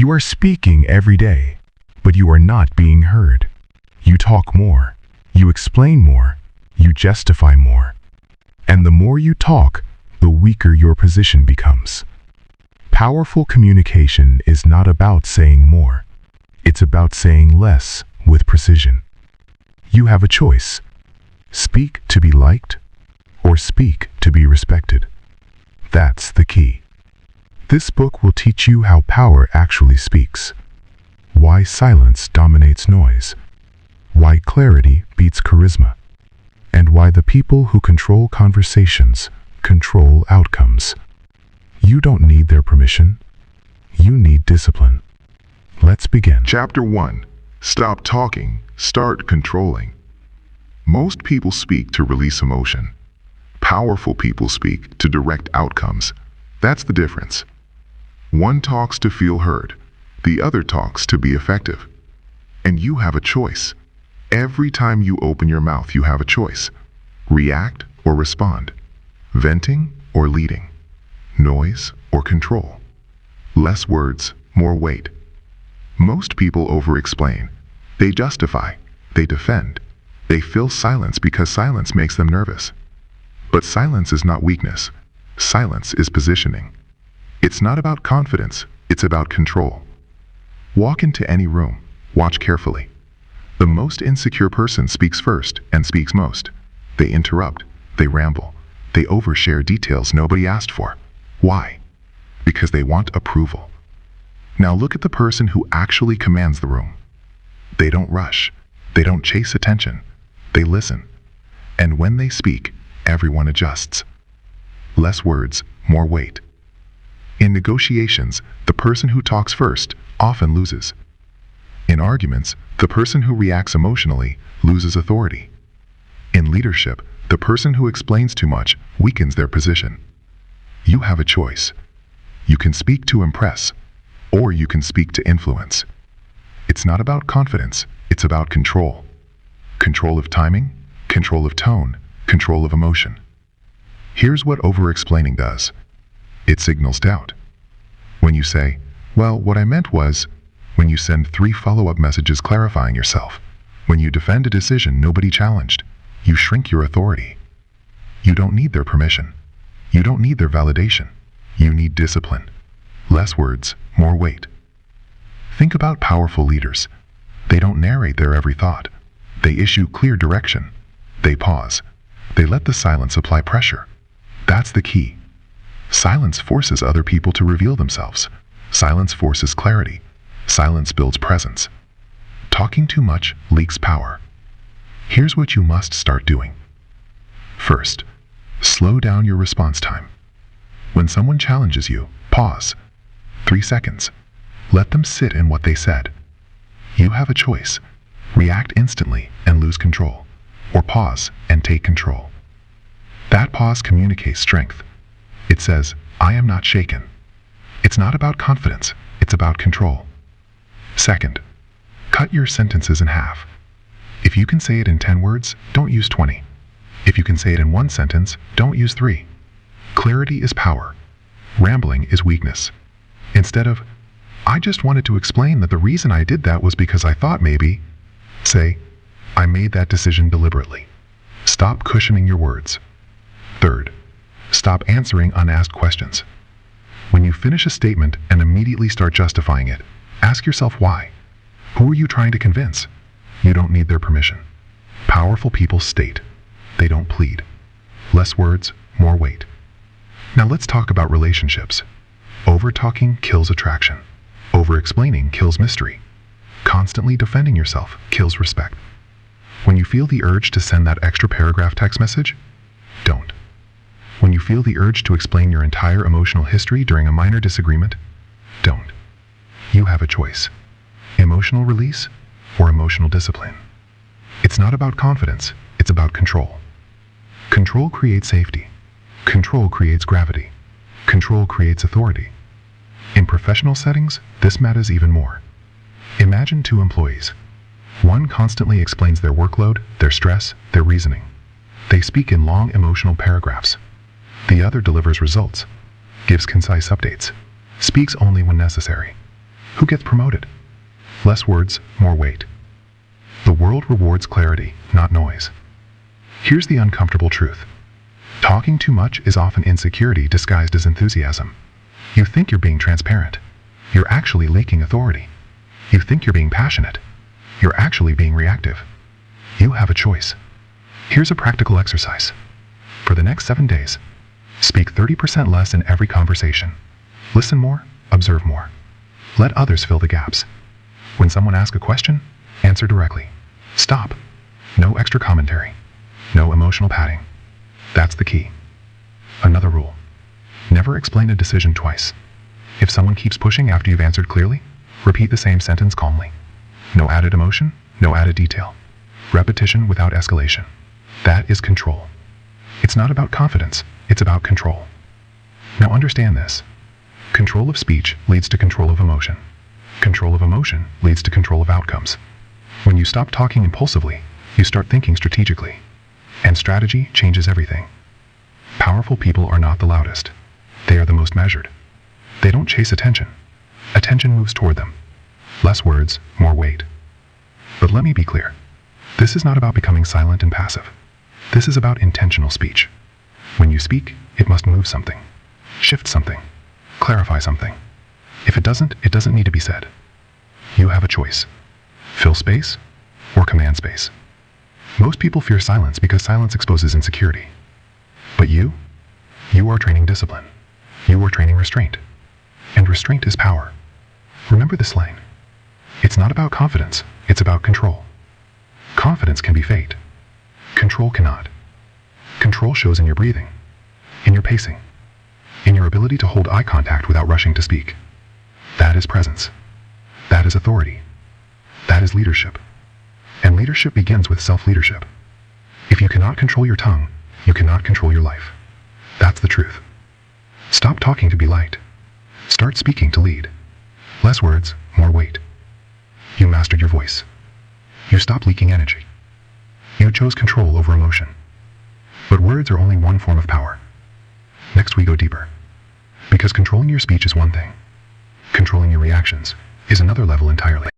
You are speaking every day, but you are not being heard. You talk more, you explain more, you justify more. And the more you talk, the weaker your position becomes. Powerful communication is not about saying more. It's about saying less with precision. You have a choice. Speak to be liked, or speak to be respected. That's the key. This book will teach you how power actually speaks, why silence dominates noise, why clarity beats charisma, and why the people who control conversations control outcomes. You don't need their permission. You need discipline. Let's begin. Chapter 1. Stop talking, start controlling. Most people speak to release emotion. Powerful people speak to direct outcomes. That's the difference. One talks to feel heard. The other talks to be effective. And you have a choice. Every time you open your mouth, you have a choice. React or respond. Venting or leading. Noise or control. Less words, more weight. Most people overexplain. They justify. They defend. They fill silence because silence makes them nervous. But silence is not weakness. Silence is positioning. It's not about confidence. It's about control. Walk into any room. Watch carefully. The most insecure person speaks first and speaks most. They interrupt. They ramble. They overshare details nobody asked for. Why? Because they want approval. Now look at the person who actually commands the room. They don't rush. They don't chase attention. They listen. And when they speak, everyone adjusts. Less words, more weight. In negotiations, the person who talks first often loses. In arguments, the person who reacts emotionally loses authority. In leadership, the person who explains too much weakens their position. You have a choice. You can speak to impress, or you can speak to influence. It's not about confidence, it's about control. Control of timing, control of tone, control of emotion. Here's what overexplaining does. It signals doubt. When you say, well, what I meant was, when you send 3 follow-up messages clarifying yourself, when you defend a decision nobody challenged, you shrink your authority. You don't need their permission. You don't need their validation. You need discipline. Less words, more weight. Think about powerful leaders. They don't narrate their every thought. They issue clear direction. They pause. They let the silence apply pressure. That's the key. Silence forces other people to reveal themselves. Silence forces clarity. Silence builds presence. Talking too much leaks power. Here's what you must start doing. First, slow down your response time. When someone challenges you, pause. 3 seconds. Let them sit in what they said. You have a choice. React instantly and lose control, or pause and take control. That pause communicates strength. It says, I am not shaken. It's not about confidence, it's about control. Second, cut your sentences in half. If you can say it in 10 words, don't use 20. If you can say it in 1 sentence, don't use 3. Clarity is power. Rambling is weakness. Instead of, I just wanted to explain that the reason I did that was because I thought maybe, say, I made that decision deliberately. Stop cushioning your words. Third, stop answering unasked questions. When you finish a statement and immediately start justifying it, ask yourself why. Who are you trying to convince? You don't need their permission. Powerful people state. They don't plead. Less words, more weight. Now let's talk about relationships. Over-talking kills attraction. Over-explaining kills mystery. Constantly defending yourself kills respect. When you feel the urge to send that extra paragraph text message, don't. When you feel the urge to explain your entire emotional history during a minor disagreement, don't. You have a choice. Emotional release or emotional discipline. It's not about confidence, it's about control. Control creates safety. Control creates gravity. Control creates authority. In professional settings, this matters even more. Imagine 2 employees. One constantly explains their workload, their stress, their reasoning. They speak in long emotional paragraphs. The other delivers results, gives concise updates, speaks only when necessary. Who gets promoted? Less words, more weight. The world rewards clarity, not noise. Here's the uncomfortable truth. Talking too much is often insecurity disguised as enthusiasm. You think you're being transparent. You're actually leaking authority. You think you're being passionate. You're actually being reactive. You have a choice. Here's a practical exercise. For the next 7 days, speak 30% less in every conversation. Listen more, observe more. Let others fill the gaps. When someone asks a question, answer directly. Stop. No extra commentary. No emotional padding. That's the key. Another rule. Never explain a decision twice. If someone keeps pushing after you've answered clearly, repeat the same sentence calmly. No added emotion, no added detail. Repetition without escalation. That is control. It's not about confidence, it's about control. Now understand this. Control of speech leads to control of emotion. Control of emotion leads to control of outcomes. When you stop talking impulsively, you start thinking strategically. And strategy changes everything. Powerful people are not the loudest. They are the most measured. They don't chase attention. Attention moves toward them. Less words, more weight. But let me be clear. This is not about becoming silent and passive. This is about intentional speech. When you speak, it must move something, shift something, clarify something. If it doesn't need to be said. You have a choice. Fill space or command space. Most people fear silence because silence exposes insecurity. But you are training discipline. You are training restraint. And restraint is power. Remember this line. It's not about confidence, it's about control. Confidence can be faked. Control cannot. Control shows in your breathing, in your pacing, in your ability to hold eye contact without rushing to speak. That is presence. That is authority. That is leadership. And leadership begins with self-leadership. If you cannot control your tongue, you cannot control your life. That's the truth. Stop talking to be liked. Start speaking to lead. Less words, more weight. You mastered your voice. You stopped leaking energy. You chose control over emotion. But words are only one form of power. Next we go deeper. Because controlling your speech is one thing. Controlling your reactions is another level entirely.